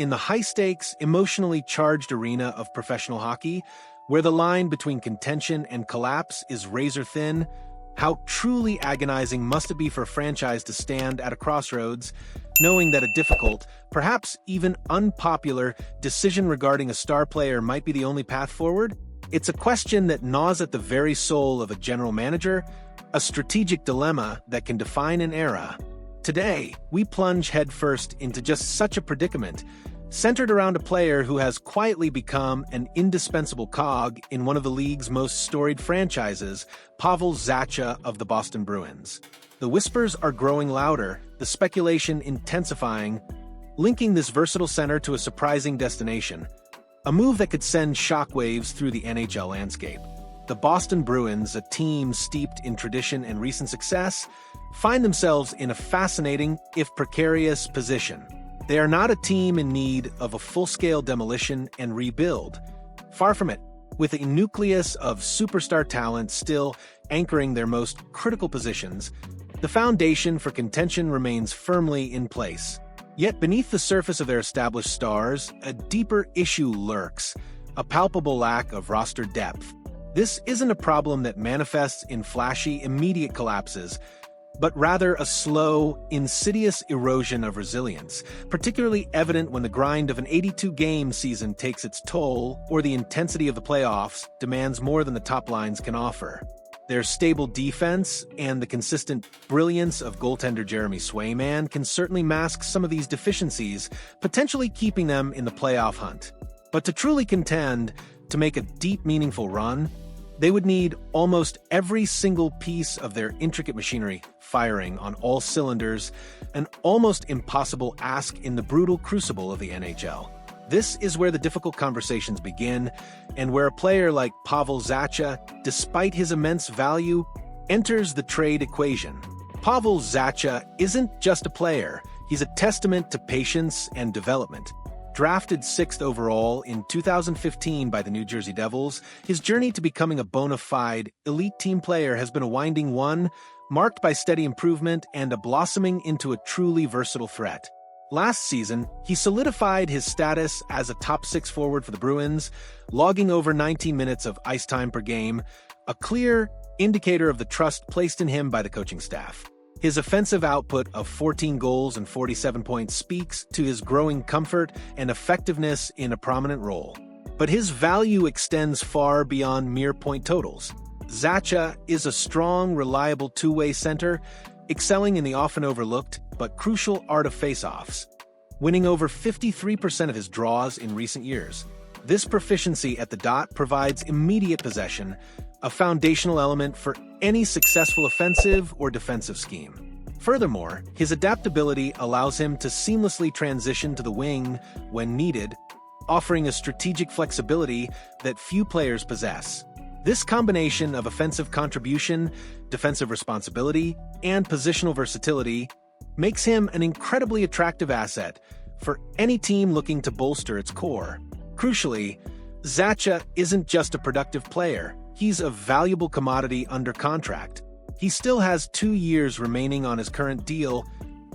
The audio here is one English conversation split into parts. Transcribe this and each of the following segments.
In the high-stakes, emotionally charged arena of professional hockey, where the line between contention and collapse is razor-thin, how truly agonizing must it be for a franchise to stand at a crossroads, knowing that a difficult, perhaps even unpopular, decision regarding a star player might be the only path forward? It's a question that gnaws at the very soul of a general manager, a strategic dilemma that can define an era. Today, we plunge headfirst into just such a predicament, centered around a player who has quietly become an indispensable cog in one of the league's most storied franchises, Pavel Zacha of the Boston Bruins. The whispers are growing louder, the speculation intensifying, linking this versatile center to a surprising destination, a move that could send shockwaves through the NHL landscape. The Boston Bruins, a team steeped in tradition and recent success, find themselves in a fascinating, if precarious, position. They are not a team in need of a full-scale demolition and rebuild. Far from it, with a nucleus of superstar talent still anchoring their most critical positions, the foundation for contention remains firmly in place. Yet beneath the surface of their established stars, a deeper issue lurks, a palpable lack of roster depth. This isn't a problem that manifests in flashy, immediate collapses, but rather a slow, insidious erosion of resilience, particularly evident when the grind of an 82-game season takes its toll or the intensity of the playoffs demands more than the top lines can offer. Their stable defense and the consistent brilliance of goaltender Jeremy Swayman can certainly mask some of these deficiencies, potentially keeping them in the playoff hunt. But to truly contend, to make a deep, meaningful run, they would need almost every single piece of their intricate machinery firing on all cylinders, an almost impossible ask in the brutal crucible of the NHL. This is where the difficult conversations begin, and where a player like Pavel Zacha, despite his immense value, enters the trade equation. Pavel Zacha isn't just a player, he's a testament to patience and development. Drafted 6th overall in 2015 by the New Jersey Devils, his journey to becoming a bona fide, elite team player has been a winding one, marked by steady improvement and a blossoming into a truly versatile threat. Last season, he solidified his status as a top-6 forward for the Bruins, logging over 19 minutes of ice time per game, a clear indicator of the trust placed in him by the coaching staff. His offensive output of 14 goals and 47 points speaks to his growing comfort and effectiveness in a prominent role. But his value extends far beyond mere point totals. Zacha is a strong, reliable two-way center, excelling in the often overlooked but crucial art of face-offs, winning over 53% of his draws in recent years. This proficiency at the dot provides immediate possession, a foundational element for any successful offensive or defensive scheme. Furthermore, his adaptability allows him to seamlessly transition to the wing when needed, offering a strategic flexibility that few players possess. This combination of offensive contribution, defensive responsibility, and positional versatility makes him an incredibly attractive asset for any team looking to bolster its core. Crucially, Zacha isn't just a productive player. He's a valuable commodity under contract. He still has 2 years remaining on his current deal,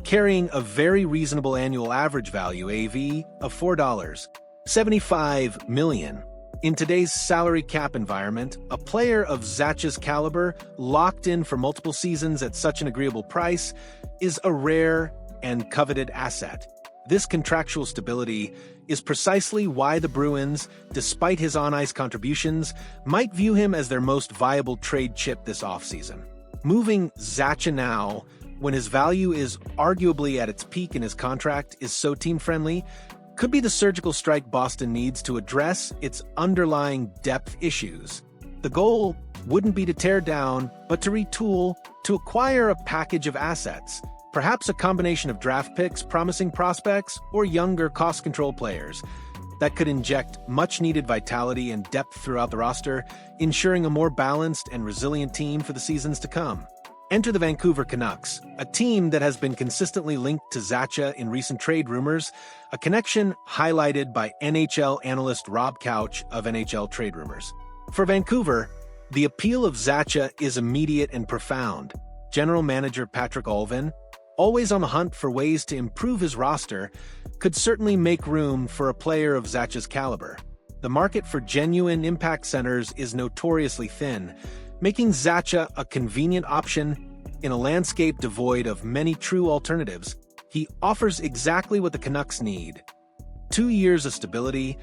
carrying a very reasonable annual average value (AV) of $4.75 million. In today's salary cap environment, a player of Zacha's caliber, locked in for multiple seasons at such an agreeable price, is a rare and coveted asset. This contractual stability is precisely why the Bruins, despite his on-ice contributions, might view him as their most viable trade chip this offseason. Moving Zacha now, when his value is arguably at its peak in his contract, is so team-friendly, could be the surgical strike Boston needs to address its underlying depth issues. The goal wouldn't be to tear down, but to retool, to acquire a package of assets, perhaps a combination of draft picks, promising prospects, or younger cost-control players that could inject much-needed vitality and depth throughout the roster, ensuring a more balanced and resilient team for the seasons to come. Enter the Vancouver Canucks, a team that has been consistently linked to Zacha in recent trade rumors, a connection highlighted by NHL analyst Rob Couch of NHL Trade Rumors. For Vancouver, the appeal of Zacha is immediate and profound. General manager Patrick Allvin, always on the hunt for ways to improve his roster, could certainly make room for a player of Zacha's caliber. The market for genuine impact centers is notoriously thin, making Zacha a convenient option in a landscape devoid of many true alternatives. He offers exactly what the Canucks need: 2 years of stability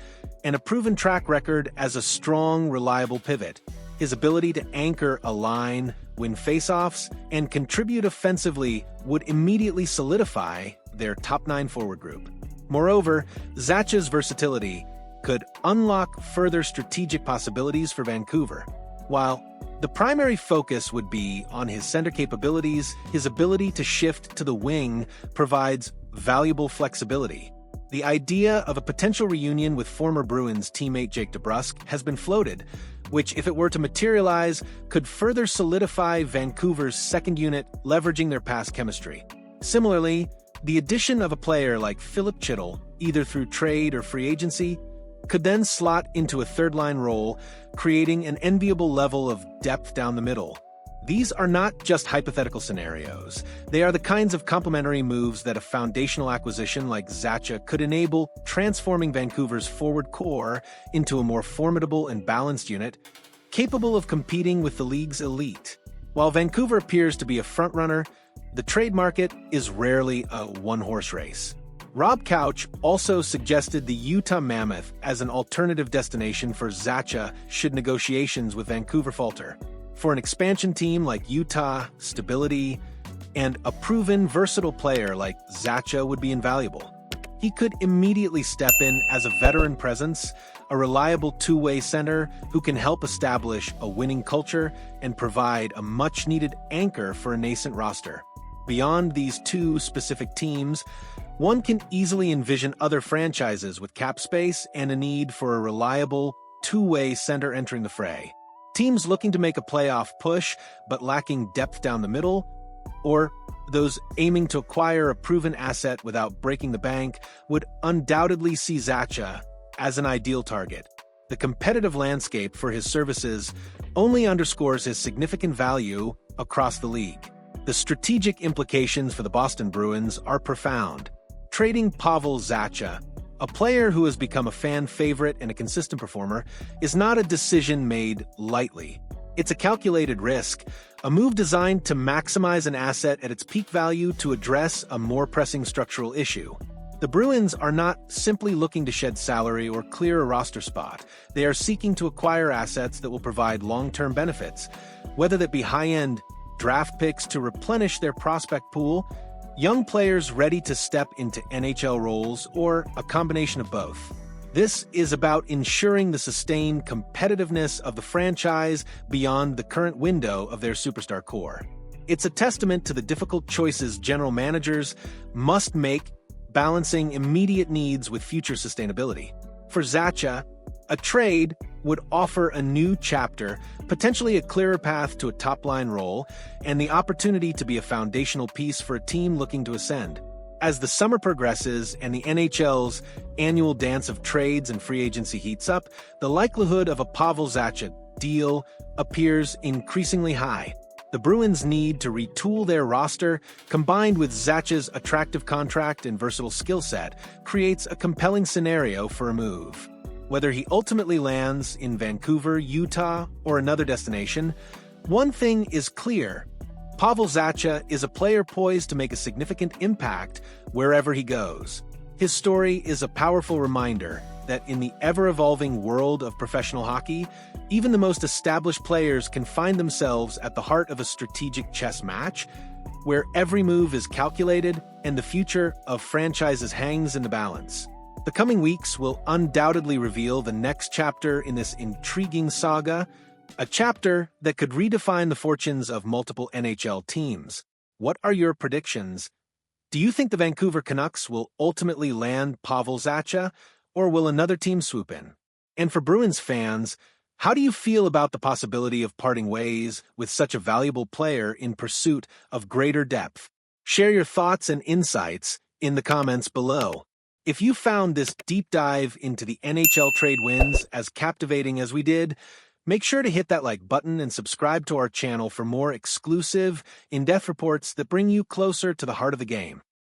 and a proven track record as a strong, reliable pivot. His ability to anchor a line, win faceoffs, and contribute offensively would immediately solidify their top-9 forward group. Moreover, Zacha's versatility could unlock further strategic possibilities for Vancouver. While the primary focus would be on his center capabilities, his ability to shift to the wing provides valuable flexibility. The idea of a potential reunion with former Bruins teammate Jake DeBrusk has been floated, which, if it were to materialize, could further solidify Vancouver's second unit, leveraging their past chemistry. Similarly, the addition of a player like Philip Chittle, either through trade or free agency, could then slot into a third-line role, creating an enviable level of depth down the middle. These are not just hypothetical scenarios. They are the kinds of complementary moves that a foundational acquisition like Zacha could enable, transforming Vancouver's forward core into a more formidable and balanced unit, capable of competing with the league's elite. While Vancouver appears to be a frontrunner, the trade market is rarely a one-horse race. Rob Couch also suggested the Utah Mammoth as an alternative destination for Zacha should negotiations with Vancouver falter. For an expansion team like Utah, stability and a proven, versatile player like Zacha would be invaluable. He could immediately step in as a veteran presence, a reliable two-way center who can help establish a winning culture and provide a much-needed anchor for a nascent roster. Beyond these two specific teams, one can easily envision other franchises with cap space and a need for a reliable, two-way center entering the fray. Teams looking to make a playoff push but lacking depth down the middle, or those aiming to acquire a proven asset without breaking the bank, would undoubtedly see Zacha as an ideal target. The competitive landscape for his services only underscores his significant value across the league. The strategic implications for the Boston Bruins are profound. Trading Pavel Zacha, a player who has become a fan favorite and a consistent performer, is not a decision made lightly. It's a calculated risk, a move designed to maximize an asset at its peak value to address a more pressing structural issue. The Bruins are not simply looking to shed salary or clear a roster spot. They are seeking to acquire assets that will provide long-term benefits, whether that be high-end draft picks to replenish their prospect pool, young players ready to step into NHL roles, or a combination of both. This is about ensuring the sustained competitiveness of the franchise beyond the current window of their superstar core. It's a testament to the difficult choices general managers must make, balancing immediate needs with future sustainability. For Zacha, a trade would offer a new chapter, potentially a clearer path to a top-line role, and the opportunity to be a foundational piece for a team looking to ascend. As the summer progresses and the NHL's annual dance of trades and free agency heats up, the likelihood of a Pavel Zacha deal appears increasingly high. The Bruins' need to retool their roster, combined with Zacha's attractive contract and versatile skill set, creates a compelling scenario for a move. Whether he ultimately lands in Vancouver, Utah, or another destination, one thing is clear: Pavel Zacha is a player poised to make a significant impact wherever he goes. His story is a powerful reminder that in the ever-evolving world of professional hockey, even the most established players can find themselves at the heart of a strategic chess match, where every move is calculated and the future of franchises hangs in the balance. The coming weeks will undoubtedly reveal the next chapter in this intriguing saga, a chapter that could redefine the fortunes of multiple NHL teams. What are your predictions? Do you think the Vancouver Canucks will ultimately land Pavel Zacha, or will another team swoop in? And for Bruins fans, how do you feel about the possibility of parting ways with such a valuable player in pursuit of greater depth? Share your thoughts and insights in the comments below. If you found this deep dive into the NHL trade winds as captivating as we did, Make sure to hit that like button and subscribe to our channel for more exclusive, in-depth reports that bring you closer to the heart of the game.